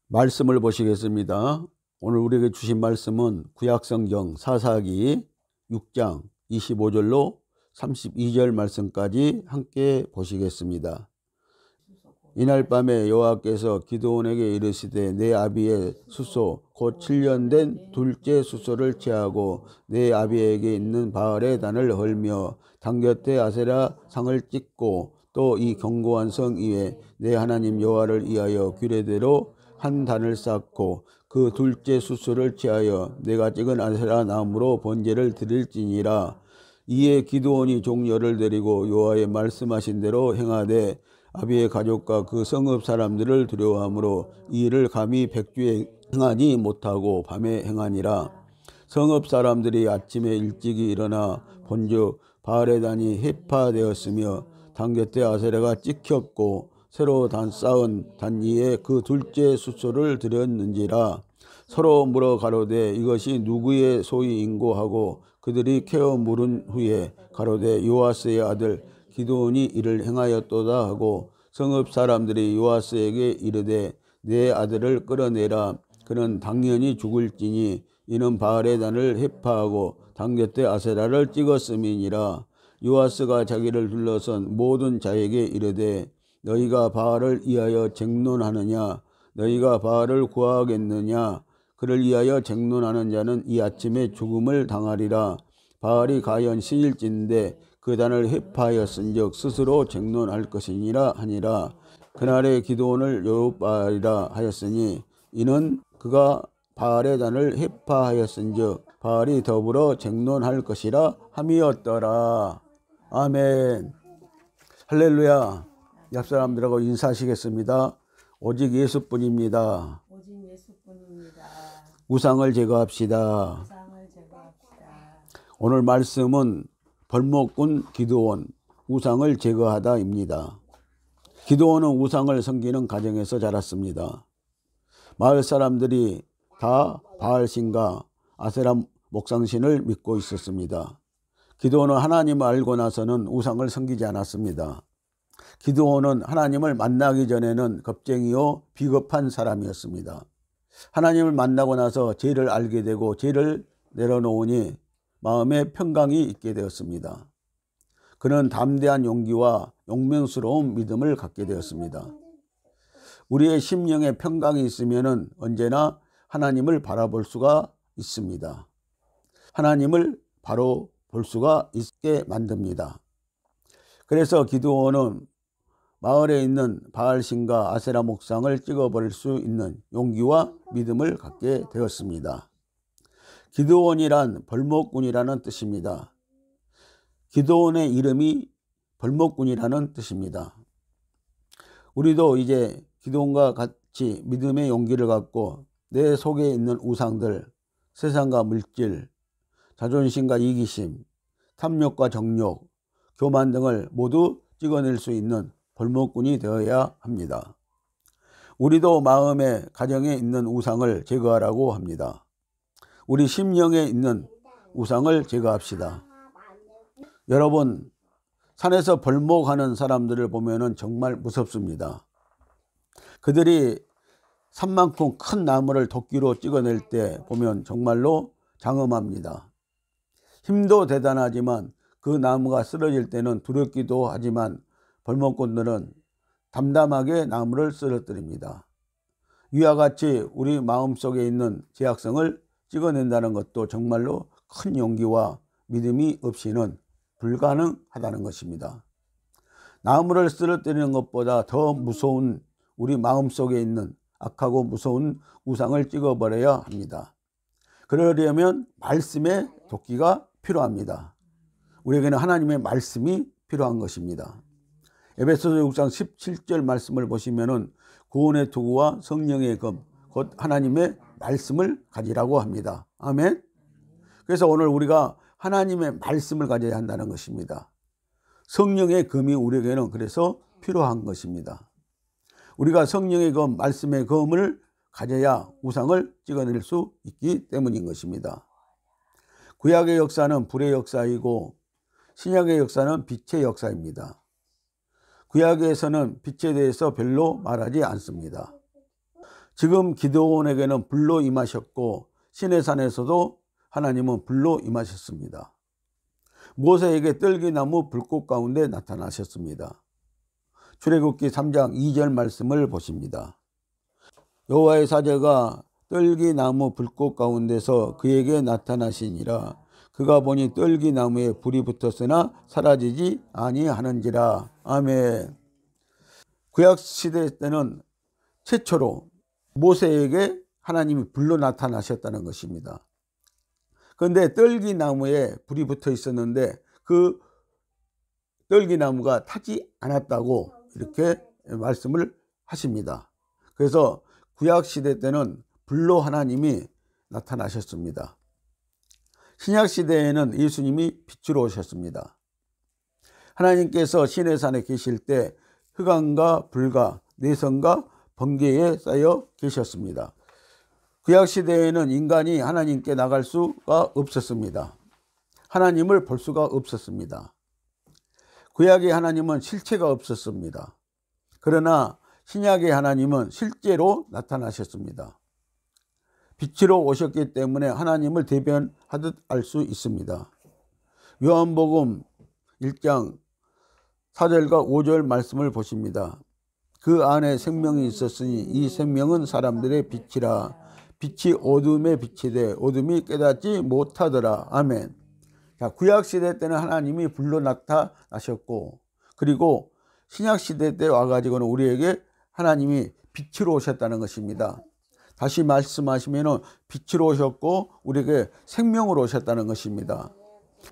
말씀을 보시겠습니다. 오늘 우리에게 주신 말씀은 구약성경 사사기 6장 25절로 32절 말씀까지 함께 보시겠습니다. 이날 밤에 여호와께서 기드온에게 이르시되 내 아비의 수소 곧 7년 된 둘째 수소를 취하고 내 아비에게 있는 바알의 단을 헐며 단 곁에 아세라 상을 찍고 또 이 견고한 성 위에 내 하나님 여호와를 위하여 규례대로 한 단을 쌓고 그 둘째 수소를 취하여 내가 찍은 아세라 나무로 번제를 드릴지니라. 이에 기드온이 종려를 데리고 여호와의 말씀하신 대로 행하되 아비의 가족과 그 성읍 사람들을 두려워하므로 이 일을 감히 백주에 행하지 못하고 밤에 행하니라. 성읍 사람들이 아침에 일찍이 일어나 본즉 바알의 단이 해파되었으며 단 곁에 아세라가 찍혔고 새로 쌓은 단 위에 그 둘째 수소를 드렸는지라. 서로 물어 가로되 이것이 누구의 소유인고 하고 그들이 캐어 물은 후에 가로되 요아스의 아들 기드온이 이를 행하였도다 하고 성읍 사람들이 요아스에게 이르되 내 아들을 끌어내라. 그는 당연히 죽을지니 이는 바알의 단을 해파하고 단 곁에 아세라를 찍었음이니라. 요아스가 자기를 둘러선 모든 자에게 이르되 너희가 바알을 위하여 쟁론하느냐? 너희가 바알을 구하겠느냐? 그를 위하여 쟁론하는 자는 이 아침에 죽음을 당하리라. 바알이 가연 신일진데 그 단을 해파하였은즉 스스로 쟁론할 것이니라 하니라. 그날에 기드온을 여룹바알이라 하였으니 이는 그가 바알의 단을 해파하였은즉 바알이 더불어 쟁론할 것이라 함이었더라. 아멘. 할렐루야. 옆 사람들하고 인사하시겠습니다. 오직 예수뿐입니다. 우상을 제거합시다. 오늘 말씀은 벌목꾼 기드온 우상을 제거하다입니다. 기드온은 우상을 섬기는 가정에서 자랐습니다. 마을 사람들이 다 바알신과 아세라 목상신을 믿고 있었습니다. 기드온은 하나님을 알고 나서는 우상을 섬기지 않았습니다. 기드온은 하나님을 만나기 전에는 겁쟁이요 비겁한 사람이었습니다. 하나님을 만나고 나서 죄를 알게 되고 죄를 내려놓으니 마음에 평강이 있게 되었습니다. 그는 담대한 용기와 용맹스러운 믿음을 갖게 되었습니다. 우리의 심령에 평강이 있으면 언제나 하나님을 바라볼 수가 있습니다. 하나님을 바로 볼 수가 있게 만듭니다. 그래서 기드온은 마을에 있는 바알신과 아세라 목상을 찍어버릴 수 있는 용기와 믿음을 갖게 되었습니다. 기드온이란 벌목꾼이라는 뜻입니다. 기드온의 이름이 벌목꾼이라는 뜻입니다. 우리도 이제 기드온과 같이 믿음의 용기를 갖고 내 속에 있는 우상들, 세상과 물질, 자존심과 이기심, 탐욕과 정욕, 교만 등을 모두 찍어낼 수 있는 벌목꾼이 되어야 합니다. 우리도 마음에 가정에 있는 우상을 제거하라고 합니다. 우리 심령에 있는 우상을 제거합시다. 여러분, 산에서 벌목하는 사람들을 보면 정말 무섭습니다. 그들이 산만큼 큰 나무를 도끼로 찍어낼 때 보면 정말로 장엄합니다. 힘도 대단하지만 그 나무가 쓰러질 때는 두렵기도 하지만 벌목꾼들은 담담하게 나무를 쓰러뜨립니다. 이와 같이 우리 마음속에 있는 죄악성을 찍어낸다는 것도 정말로 큰 용기와 믿음이 없이는 불가능하다는 것입니다. 나무를 쓰러뜨리는 것보다 더 무서운 우리 마음속에 있는 악하고 무서운 우상을 찍어버려야 합니다. 그러려면 말씀의 도끼가 필요합니다. 우리에게는 하나님의 말씀이 필요한 것입니다. 에베소서 6장 17절 말씀을 보시면은 구원의 도구와 성령의 검, 곧 하나님의 말씀을 가지라고 합니다. 아멘. 그래서 오늘 우리가 하나님의 말씀을 가져야 한다는 것입니다. 성령의 검이 우리에게는 그래서 필요한 것입니다. 우리가 성령의 검, 말씀의 검을 가져야 우상을 찍어낼 수 있기 때문인 것입니다. 구약의 역사는 불의 역사이고 신약의 역사는 빛의 역사입니다. 구약에서는 빛에 대해서 별로 말하지 않습니다. 지금 기드온에게는 불로 임하셨고 시내산에서도 하나님은 불로 임하셨습니다. 모세에게 떨기나무 불꽃 가운데 나타나셨습니다. 출애굽기 3장 2절 말씀을 보십니다. 여호와의 사자가 떨기나무 불꽃 가운데서 그에게 나타나시니라. 그가 보니 떨기나무에 불이 붙었으나 사라지지 아니하는지라. 아멘. 구약시대 때는 최초로 모세에게 하나님이 불로 나타나셨다는 것입니다. 그런데 떨기나무에 불이 붙어 있었는데 그 떨기나무가 타지 않았다고 이렇게 말씀을 하십니다. 그래서 구약시대 때는 불로 하나님이 나타나셨습니다. 신약시대에는 예수님이 빛으로 오셨습니다. 하나님께서 시내산에 계실 때 흑암과 불과 내성과 번개에 쌓여 계셨습니다. 구약시대에는 인간이 하나님께 나갈 수가 없었습니다. 하나님을 볼 수가 없었습니다. 구약의 하나님은 실체가 없었습니다. 그러나 신약의 하나님은 실제로 나타나셨습니다. 빛으로 오셨기 때문에 하나님을 대변하듯 알 수 있습니다. 요한복음 1장 4절과 5절 말씀을 보십니다. 그 안에 생명이 있었으니 이 생명은 사람들의 빛이라. 빛이 어둠에 비치되 어둠이 깨닫지 못하더라. 아멘. 자, 구약시대 때는 하나님이 불로 나타나셨고, 그리고 신약시대 때 와가지고는 우리에게 하나님이 빛으로 오셨다는 것입니다. 다시 말씀하시면 빛으로 오셨고 우리에게 생명으로 오셨다는 것입니다.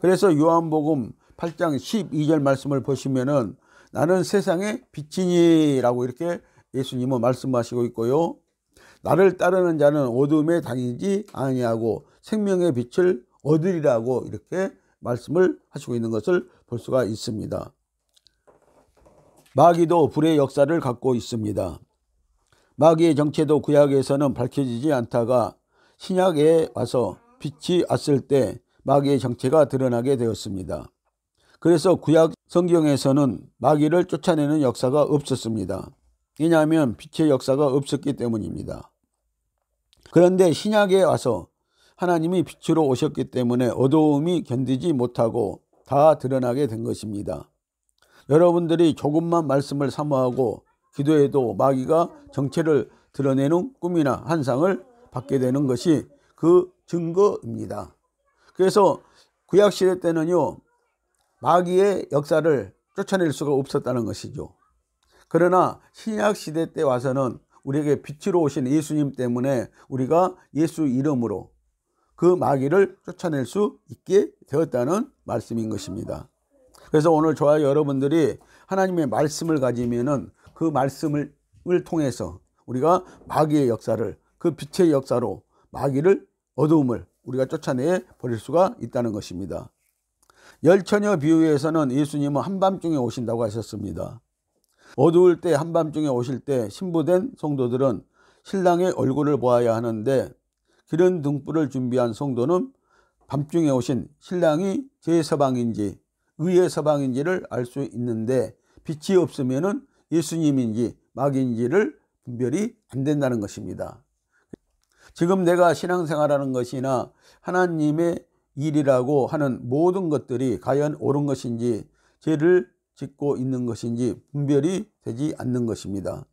그래서 요한복음 8장 12절 말씀을 보시면은 나는 세상의 빛이니 라고 이렇게 예수님은 말씀하시고 있고요. 나를 따르는 자는 어둠에 다니지 아니하고 생명의 빛을 얻으리라고 이렇게 말씀을 하시고 있는 것을 볼 수가 있습니다. 마귀도 불의 역사를 갖고 있습니다. 마귀의 정체도 구약에서는 밝혀지지 않다가 신약에 와서 빛이 왔을 때 마귀의 정체가 드러나게 되었습니다. 그래서 구약 성경에서는 마귀를 쫓아내는 역사가 없었습니다. 왜냐하면 빛의 역사가 없었기 때문입니다. 그런데 신약에 와서 하나님이 빛으로 오셨기 때문에 어두움이 견디지 못하고 다 드러나게 된 것입니다. 여러분들이 조금만 말씀을 사모하고 기도해도 마귀가 정체를 드러내는 꿈이나 환상을 받게 되는 것이 그 증거입니다. 그래서 구약시대 때는요, 마귀의 역사를 쫓아낼 수가 없었다는 것이죠. 그러나 신약시대 때 와서는 우리에게 빛으로 오신 예수님 때문에 우리가 예수 이름으로 그 마귀를 쫓아낼 수 있게 되었다는 말씀인 것입니다. 그래서 오늘 저와 여러분들이 하나님의 말씀을 가지면은 그 말씀을 통해서 우리가 마귀의 역사를, 그 빛의 역사로 마귀를, 어두움을 우리가 쫓아내 버릴 수가 있다는 것입니다. 열처녀 비유에서는 예수님은 한밤중에 오신다고 하셨습니다. 어두울 때 한밤중에 오실 때 신부된 성도들은 신랑의 얼굴을 보아야 하는데 기름 등불을 준비한 성도는 밤중에 오신 신랑이 제 서방인지 의의 서방인지를 알 수 있는데 빛이 없으면은 예수님인지 마귀인지를 분별이 안 된다는 것입니다. 지금 내가 신앙생활하는 것이나 하나님의 일이라고 하는 모든 것들이 과연 옳은 것인지 죄를 짓고 있는 것인지 분별이 되지 않는 것입니다.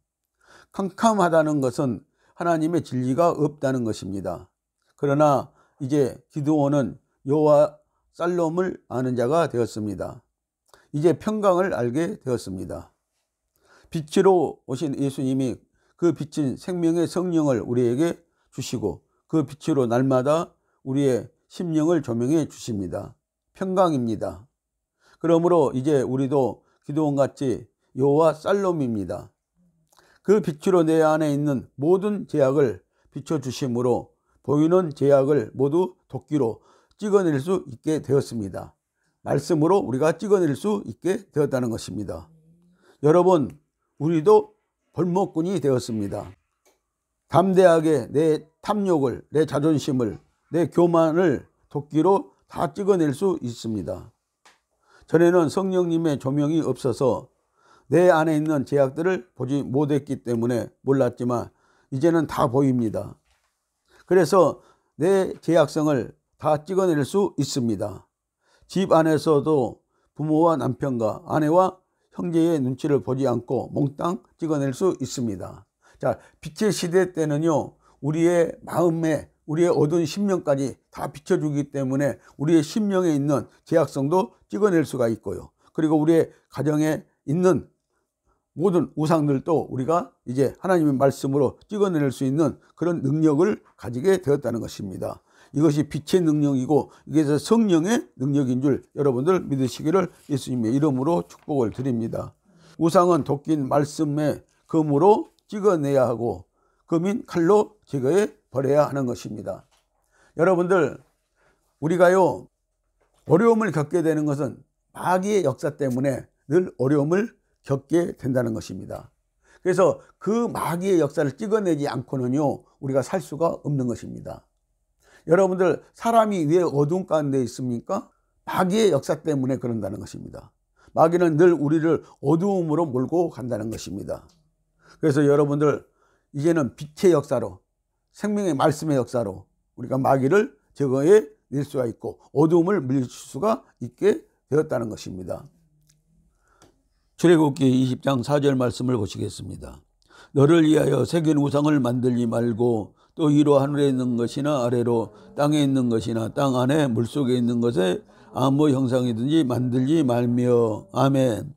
캄캄하다는 것은 하나님의 진리가 없다는 것입니다. 그러나 이제 기드온은 여호와 살롬을 아는 자가 되었습니다. 이제 평강을 알게 되었습니다. 빛으로 오신 예수님이 그 빛인 생명의 성령을 우리에게 주시고 그 빛으로 날마다 우리의 심령을 조명해 주십니다. 평강입니다. 그러므로 이제 우리도 기드온같이 여호와 살롬입니다. 그 빛으로 내 안에 있는 모든 죄악을 비춰주심으로 보이는 죄악을 모두 도끼로 찍어낼 수 있게 되었습니다. 말씀으로 우리가 찍어낼 수 있게 되었다는 것입니다. 여러분, 우리도 벌목꾼이 되었습니다. 담대하게 내 탐욕을, 내 자존심을, 내 교만을 도끼로 다 찍어낼 수 있습니다. 전에는 성령님의 조명이 없어서 내 안에 있는 죄악들을 보지 못했기 때문에 몰랐지만 이제는 다 보입니다. 그래서 내 죄악성을 다 찍어낼 수 있습니다. 집 안에서도 부모와 남편과 아내와 형제의 눈치를 보지 않고 몽땅 찍어낼 수 있습니다. 자, 빛의 시대 때는요, 우리의 마음에, 우리의 어두운 심령까지 다 비춰주기 때문에 우리의 심령에 있는 죄악성도 찍어낼 수가 있고요. 그리고 우리의 가정에 있는 모든 우상들도 우리가 이제 하나님의 말씀으로 찍어낼 수 있는 그런 능력을 가지게 되었다는 것입니다. 이것이 빛의 능력이고 이게 성령의 능력인 줄 여러분들 믿으시기를 예수님의 이름으로 축복을 드립니다. 우상은 도끼인 말씀의 검으로 찍어내야 하고 검인 칼로 제거해 버려야 하는 것입니다. 여러분들, 우리가요, 어려움을 겪게 되는 것은 마귀의 역사 때문에 늘 어려움을 겪게 된다는 것입니다. 그래서 그 마귀의 역사를 찍어내지 않고는요, 우리가 살 수가 없는 것입니다. 여러분들, 사람이 왜 어두운 가운데 있습니까? 마귀의 역사 때문에 그런다는 것입니다. 마귀는 늘 우리를 어두움으로 몰고 간다는 것입니다. 그래서 여러분들, 이제는 빛의 역사로, 생명의 말씀의 역사로 우리가 마귀를 제거해 낼 수가 있고 어두움을 물리칠 수가 있게 되었다는 것입니다. 출애굽기 20장 4절 말씀을 보시겠습니다. 너를 위하여 새긴 우상을 만들지 말고 또 위로 하늘에 있는 것이나 아래로 땅에 있는 것이나 땅 안에 물속에 있는 것에 아무 형상이든지 만들지 말며. 아멘.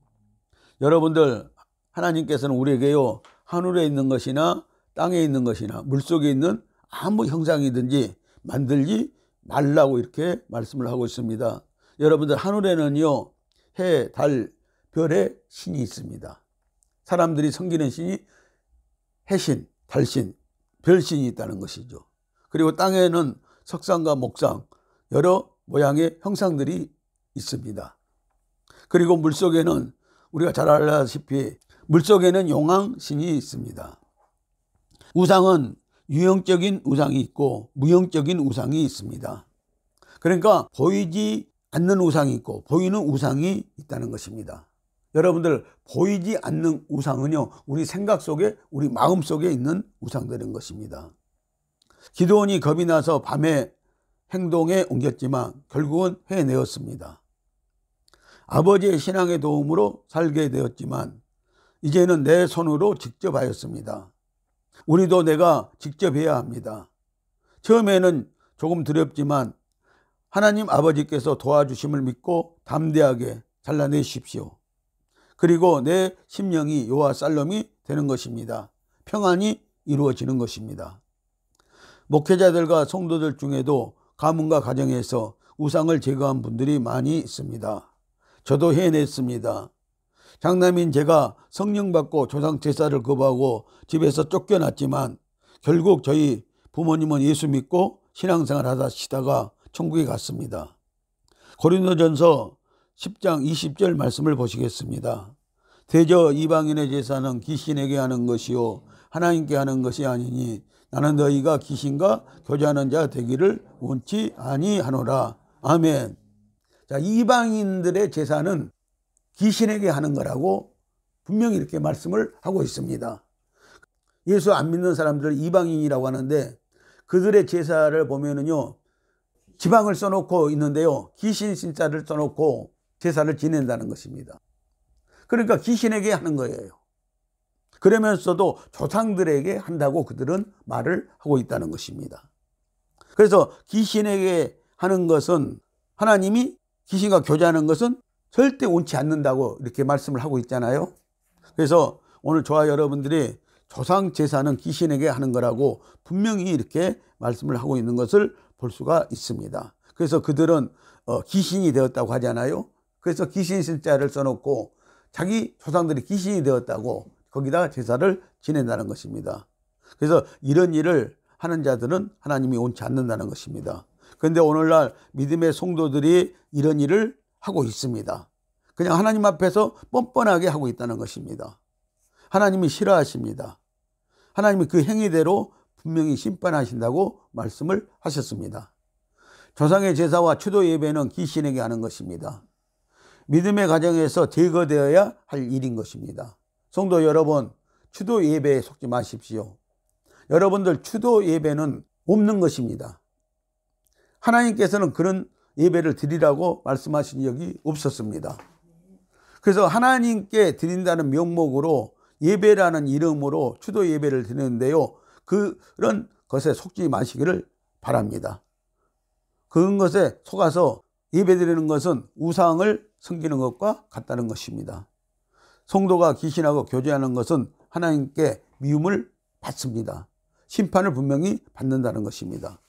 여러분들, 하나님께서는 우리에게요, 하늘에 있는 것이나 땅에 있는 것이나 물속에 있는 아무 형상이든지 만들지 말라고 이렇게 말씀을 하고 있습니다. 여러분들, 하늘에는요, 해, 달, 별의 신이 있습니다. 사람들이 섬기는 신이 해신, 달신, 별신이 있다는 것이죠. 그리고 땅에는 석상과 목상, 여러 모양의 형상들이 있습니다. 그리고 물속에는 우리가 잘 알다시피 물속에는 용왕신이 있습니다. 우상은 유형적인 우상이 있고 무형적인 우상이 있습니다. 그러니까 보이지 않는 우상이 있고 보이는 우상이 있다는 것입니다. 여러분들, 보이지 않는 우상은요, 우리 생각 속에, 우리 마음 속에 있는 우상들인 것입니다. 기드온이 겁이 나서 밤에 행동에 옮겼지만 결국은 해내었습니다. 아버지의 신앙의 도움으로 살게 되었지만 이제는 내 손으로 직접 하였습니다. 우리도 내가 직접 해야 합니다. 처음에는 조금 두렵지만 하나님 아버지께서 도와주심을 믿고 담대하게 잘라내십시오. 그리고 내 심령이 요와 살롬이 되는 것입니다. 평안이 이루어지는 것입니다. 목회자들과 성도들 중에도 가문과 가정에서 우상을 제거한 분들이 많이 있습니다. 저도 해냈습니다. 장남인 제가 성령 받고 조상 제사를 거부하고 집에서 쫓겨났지만 결국 저희 부모님은 예수 믿고 신앙생활 하시다가 천국에 갔습니다. 고린도전서 10장 20절 말씀을 보시겠습니다. 대저 이방인의 제사는 귀신에게 하는 것이요 하나님께 하는 것이 아니니 나는 너희가 귀신과 교제하는 자 되기를 원치 아니하노라. 아멘. 자, 이방인들의 제사는 귀신에게 하는 거라고 분명히 이렇게 말씀을 하고 있습니다. 예수 안 믿는 사람들을 이방인이라고 하는데 그들의 제사를 보면은요, 지방을 써놓고 있는데요, 귀신 신자를 써놓고 제사를 지낸다는 것입니다. 그러니까 귀신에게 하는 거예요. 그러면서도 조상들에게 한다고 그들은 말을 하고 있다는 것입니다. 그래서 귀신에게 하는 것은, 하나님이 귀신과 교제하는 것은 절대 옳지 않는다고 이렇게 말씀을 하고 있잖아요. 그래서 오늘 저와 여러분들이 조상 제사는 귀신에게 하는 거라고 분명히 이렇게 말씀을 하고 있는 것을 볼 수가 있습니다. 그래서 그들은 귀신이 되었다고 하잖아요. 그래서 귀신 신자를 써놓고 자기 조상들이 귀신이 되었다고 거기다 제사를 지낸다는 것입니다. 그래서 이런 일을 하는 자들은 하나님이 옳지 않는다는 것입니다. 그런데 오늘날 믿음의 성도들이 이런 일을 하고 있습니다. 그냥 하나님 앞에서 뻔뻔하게 하고 있다는 것입니다. 하나님이 싫어하십니다. 하나님이 그 행위대로 분명히 심판하신다고 말씀을 하셨습니다. 조상의 제사와 추도 예배는 귀신에게 하는 것입니다. 믿음의 가정에서 제거되어야 할 일인 것입니다. 성도 여러분, 추도 예배에 속지 마십시오. 여러분들 추도 예배는 없는 것입니다. 하나님께서는 그런 예배를 드리라고 말씀하신 적이 없었습니다. 그래서 하나님께 드린다는 명목으로 예배라는 이름으로 추도 예배를 드리는데요, 그런 것에 속지 마시기를 바랍니다. 그런 것에 속아서 예배드리는 것은 우상을 섬기는 것과 같다는 것입니다. 성도가 기신하고 교제하는 것은 하나님께 미움을 받습니다. 심판을 분명히 받는다는 것입니다.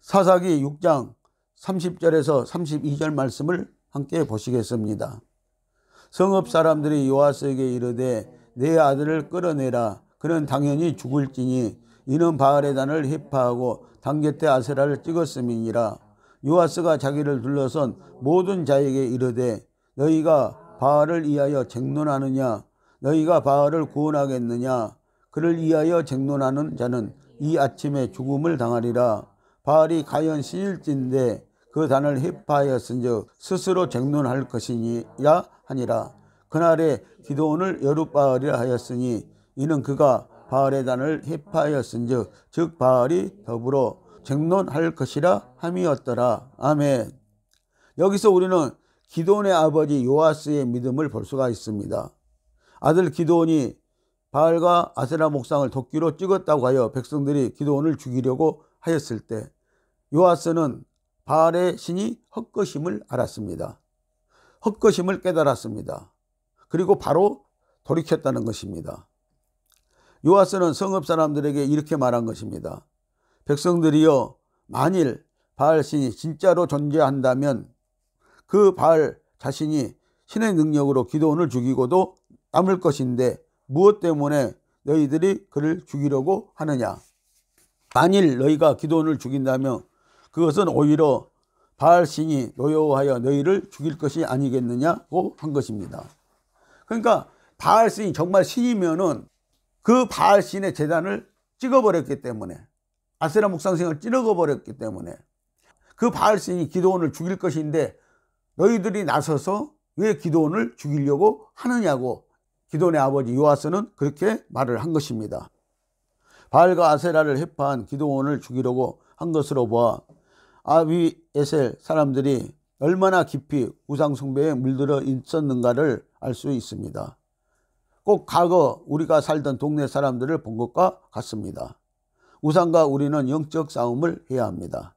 사사기 6장 30절에서 32절 말씀을 함께 보시겠습니다. 성읍 사람들이 요아스에게 이르되 내 아들을 끌어내라. 그는 당연히 죽을지니 이는 바알의 단을 해파하고 단 곁에 아세라를 찍었음이니라. 요아스가 자기를 둘러선 모든 자에게 이르되 너희가 바알을 위하여 쟁론하느냐? 너희가 바알을 구원하겠느냐? 그를 위하여 쟁론하는 자는 이 아침에 죽음을 당하리라. 바알이 가연 신일진데 그 단을 해파하였은즉 스스로 쟁론할 것이니라 하니라. 그날에 기드온을 여룻바알이라 하였으니 이는 그가 바알의 단을 해파하였은즉 즉 바알이 더불어 쟁론할 것이라 함이었더라. 아멘. 여기서 우리는 기드온의 아버지 요아스의 믿음을 볼 수가 있습니다. 아들 기드온이 바알과 아세라 목상을 도끼로 찍었다고 하여 백성들이 기드온을 죽이려고 하였을 때 요아스는 바알의 신이 헛것임을 알았습니다. 헛것임을 깨달았습니다. 그리고 바로 돌이켰다는 것입니다. 요아스는 성읍 사람들에게 이렇게 말한 것입니다. 백성들이여, 만일 바알 신이 진짜로 존재한다면 그 바알 자신이 신의 능력으로 기드온을 죽이고도 남을 것인데 무엇 때문에 너희들이 그를 죽이려고 하느냐? 만일 너희가 기드온을 죽인다면 그것은 오히려 바알 신이 노여워하여 너희를 죽일 것이 아니겠느냐고 한 것입니다. 그러니까 바알 신이 정말 신이면은 그 바알 신의 제단을 찍어버렸기 때문에, 아세라 목상생을 찌르고버렸기 때문에 그 바알 신이 기드온을 죽일 것인데 너희들이 나서서 왜 기드온을 죽이려고 하느냐고 기드온의 아버지 요아스는 그렇게 말을 한 것입니다. 바알과 아세라를 해파한 기드온을 죽이려고 한 것으로 보아 아비에셀 사람들이 얼마나 깊이 우상 숭배에 물들어 있었는가를 알 수 있습니다. 꼭 과거 우리가 살던 동네 사람들을 본 것과 같습니다. 우상과 우리는 영적 싸움을 해야 합니다.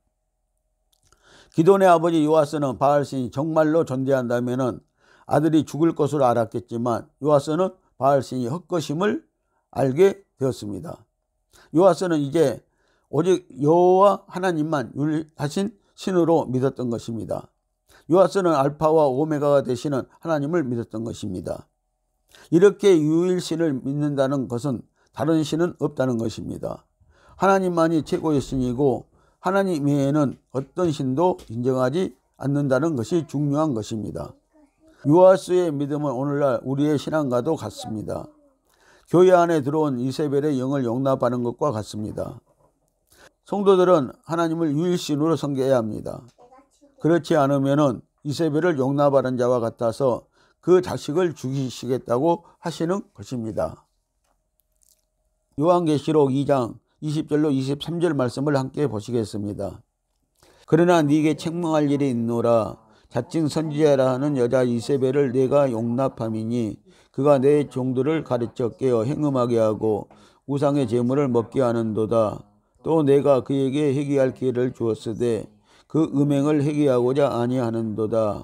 기드온의 아버지 요아스는 바알신이 정말로 존재한다면 아들이 죽을 것으로 알았겠지만 요아스는 바알신이 헛것임을 알게 되었습니다. 요아스는 이제 오직 여호와 하나님만 유일하신 신으로 믿었던 것입니다. 요아스는 알파와 오메가가 되시는 하나님을 믿었던 것입니다. 이렇게 유일신을 믿는다는 것은 다른 신은 없다는 것입니다. 하나님만이 최고의 신이고 하나님 외에는 어떤 신도 인정하지 않는다는 것이 중요한 것입니다. 요아스의 믿음은 오늘날 우리의 신앙과도 같습니다. 교회 안에 들어온 이세벨의 영을 용납하는 것과 같습니다. 성도들은 하나님을 유일신으로 섬겨야 합니다. 그렇지 않으면 이세벨을 용납하는 자와 같아서 그 자식을 죽이시겠다고 하시는 것입니다. 요한계시록 2장 20절로 23절 말씀을 함께 보시겠습니다. 그러나 네게 책망할 일이 있노라. 자칭 선지자라 하는 여자 이세벨을 내가 용납함이니 그가 내 종들을 가르쳐 깨어 행음하게 하고 우상의 제물을 먹게 하는도다. 또 내가 그에게 회개할 기회를 주었으되 그 음행을 회개하고자 아니하는도다.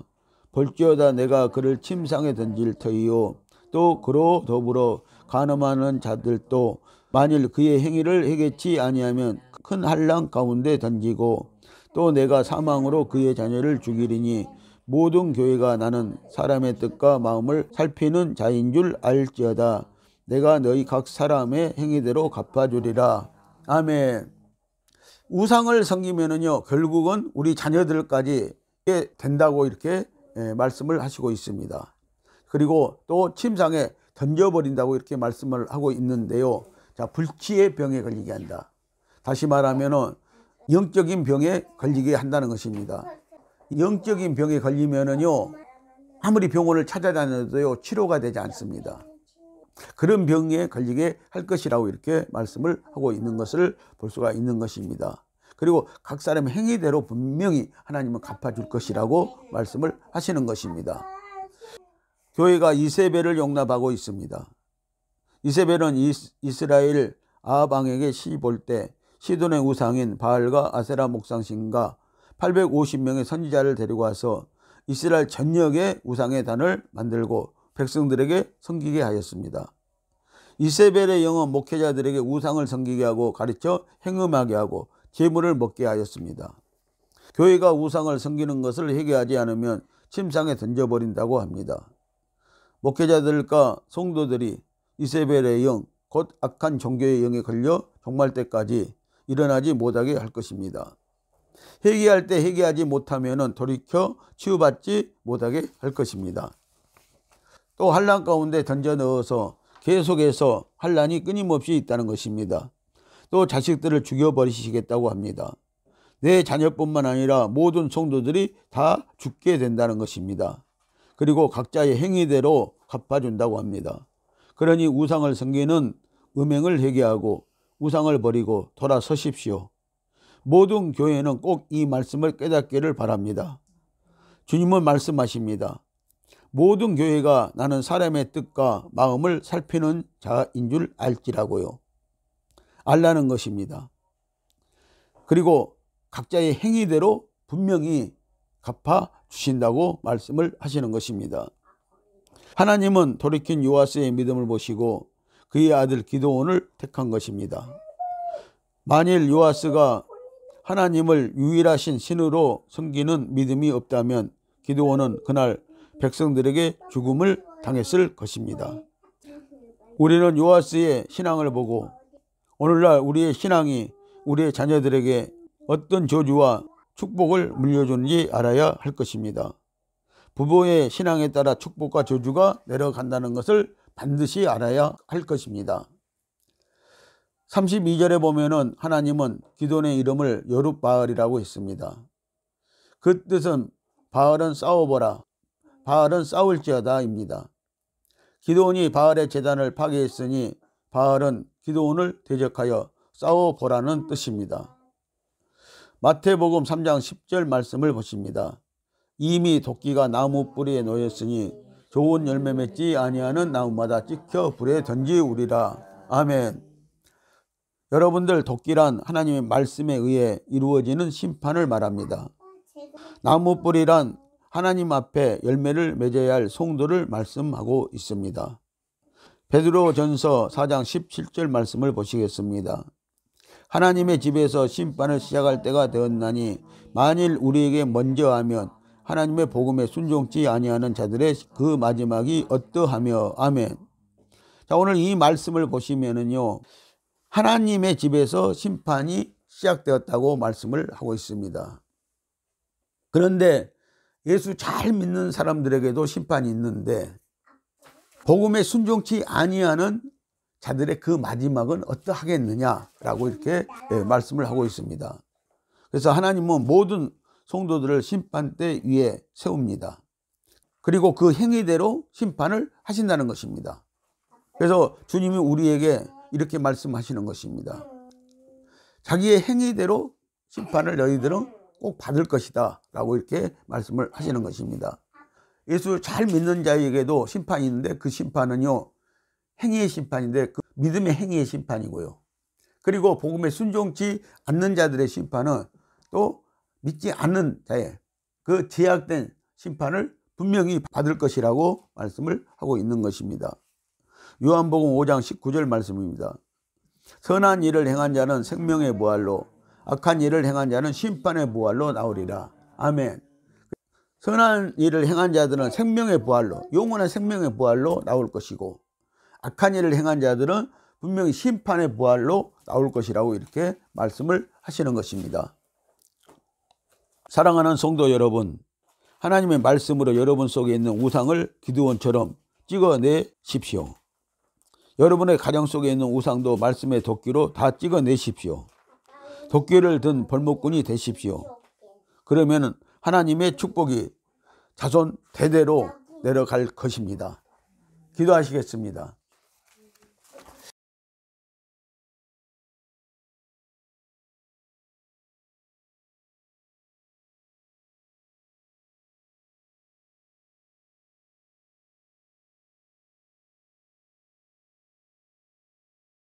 볼지어다 내가 그를 침상에 던질 터이요 또 그로 더불어 간음하는 자들도 만일 그의 행위를 회개치 아니하면 큰 한랑 가운데 던지고 또 내가 사망으로 그의 자녀를 죽이리니 모든 교회가 나는 사람의 뜻과 마음을 살피는 자인 줄 알지어다. 내가 너희 각 사람의 행위대로 갚아주리라. 아멘. 우상을 섬기면은요 결국은 우리 자녀들까지 된다고 이렇게 말씀을 하시고 있습니다. 그리고 또 침상에 던져버린다고 이렇게 말씀을 하고 있는데요. 자, 불치의 병에 걸리게 한다. 다시 말하면은 영적인 병에 걸리게 한다는 것입니다. 영적인 병에 걸리면은요 아무리 병원을 찾아다녀도요 치료가 되지 않습니다. 그런 병에 걸리게 할 것이라고 이렇게 말씀을 하고 있는 것을 볼 수가 있는 것입니다. 그리고 각 사람의 행위대로 분명히 하나님은 갚아줄 것이라고 말씀을 하시는 것입니다. 교회가 이세벨을 용납하고 있습니다. 이세벨은 이스라엘 아합 왕에게 시볼 때 시돈의 우상인 바알과 아세라 목상신과 850명의 선지자를 데리고 와서 이스라엘 전역에 우상의 단을 만들고 백성들에게 섬기게 하였습니다. 이세벨의 영은 목회자들에게 우상을 섬기게 하고 가르쳐 행음하게 하고 제물을 먹게 하였습니다. 교회가 우상을 섬기는 것을 회개하지 않으면 침상에 던져버린다고 합니다. 목회자들과 성도들이 이세벨의 영, 곧 악한 종교의 영에 걸려 종말 때까지 일어나지 못하게 할 것입니다. 회개할 때 회개하지 못하면 돌이켜 치유받지 못하게 할 것입니다. 또 환난 가운데 던져 넣어서 계속해서 환난이 끊임없이 있다는 것입니다. 또 자식들을 죽여버리시겠다고 합니다. 내 자녀뿐만 아니라 모든 성도들이 다 죽게 된다는 것입니다. 그리고 각자의 행위대로 갚아준다고 합니다. 그러니 우상을 섬기는 음행을 회개하고 우상을 버리고 돌아서십시오. 모든 교회는 꼭 이 말씀을 깨닫기를 바랍니다. 주님은 말씀하십니다. 모든 교회가 나는 사람의 뜻과 마음을 살피는 자인 줄 알지라고요. 알라는 것입니다. 그리고 각자의 행위대로 분명히 갚아 주신다고 말씀을 하시는 것입니다. 하나님은 돌이킨 요아스의 믿음을 보시고 그의 아들 기드온을 택한 것입니다. 만일 요아스가 하나님을 유일하신 신으로 섬기는 믿음이 없다면 기드온은 그날 백성들에게 죽음을 당했을 것입니다. 우리는 요아스의 신앙을 보고 오늘날 우리의 신앙이 우리의 자녀들에게 어떤 저주와 축복을 물려주는지 알아야 할 것입니다. 부모의 신앙에 따라 축복과 저주가 내려간다는 것을 반드시 알아야 할 것입니다. 32절에 보면은 하나님은 기드온의 이름을 여룹바알이라고 했습니다. 그 뜻은 바알은 싸워보라, 바알은 싸울지어다 입니다. 기드온이 바알의 제단을 파괴했으니 바알은 기드온을 대적하여 싸워보라는 뜻입니다. 마태복음 3장 10절 말씀을 보십니다. 이미 도끼가 나무 뿌리에 놓였으니 좋은 열매 맺지 아니하는 나무마다 찍혀 불에 던지우리라. 아멘. 여러분들, 도끼란 하나님의 말씀에 의해 이루어지는 심판을 말합니다. 나무 뿌리란 하나님 앞에 열매를 맺어야 할 성도를 말씀하고 있습니다. 베드로전서 4장 17절 말씀을 보시겠습니다. 하나님의 집에서 심판을 시작할 때가 되었나니 만일 우리에게 먼저 하면 하나님의 복음에 순종치 아니하는 자들의 그 마지막이 어떠하며. 아멘. 자, 오늘 이 말씀을 보시면은요, 하나님의 집에서 심판이 시작되었다고 말씀을 하고 있습니다. 그런데 예수 잘 믿는 사람들에게도 심판이 있는데 복음에 순종치 아니하는 자들의 그 마지막은 어떠하겠느냐라고 이렇게 말씀을 하고 있습니다. 그래서 하나님은 모든 성도들을 심판대 위에 세웁니다. 그리고 그 행위대로 심판을 하신다는 것입니다. 그래서 주님이 우리에게 이렇게 말씀하시는 것입니다. 자기의 행위대로 심판을 너희들은 꼭 받을 것이다 라고 이렇게 말씀을 하시는 것입니다. 예수 잘 믿는 자에게도 심판이 있는데 그 심판은요, 행위의 심판인데 그 믿음의 행위의 심판이고요. 그리고 복음에 순종치 않는 자들의 심판은 또 믿지 않는 자의 그 제약된 심판을 분명히 받을 것이라고 말씀을 하고 있는 것입니다. 요한복음 5장 19절 말씀입니다. 선한 일을 행한 자는 생명의 부활로, 악한 일을 행한 자는 심판의 부활로 나오리라. 아멘. 선한 일을 행한 자들은 생명의 부활로, 영원한 생명의 부활로 나올 것이고, 악한 일을 행한 자들은 분명히 심판의 부활로 나올 것이라고 이렇게 말씀을 하시는 것입니다. 사랑하는 성도 여러분, 하나님의 말씀으로 여러분 속에 있는 우상을 기드온처럼 찍어내십시오. 여러분의 가정 속에 있는 우상도 말씀의 도끼로 다 찍어내십시오. 도끼를 든 벌목꾼이 되십시오. 그러면 하나님의 축복이 자손 대대로 내려갈 것입니다. 기도하시겠습니다.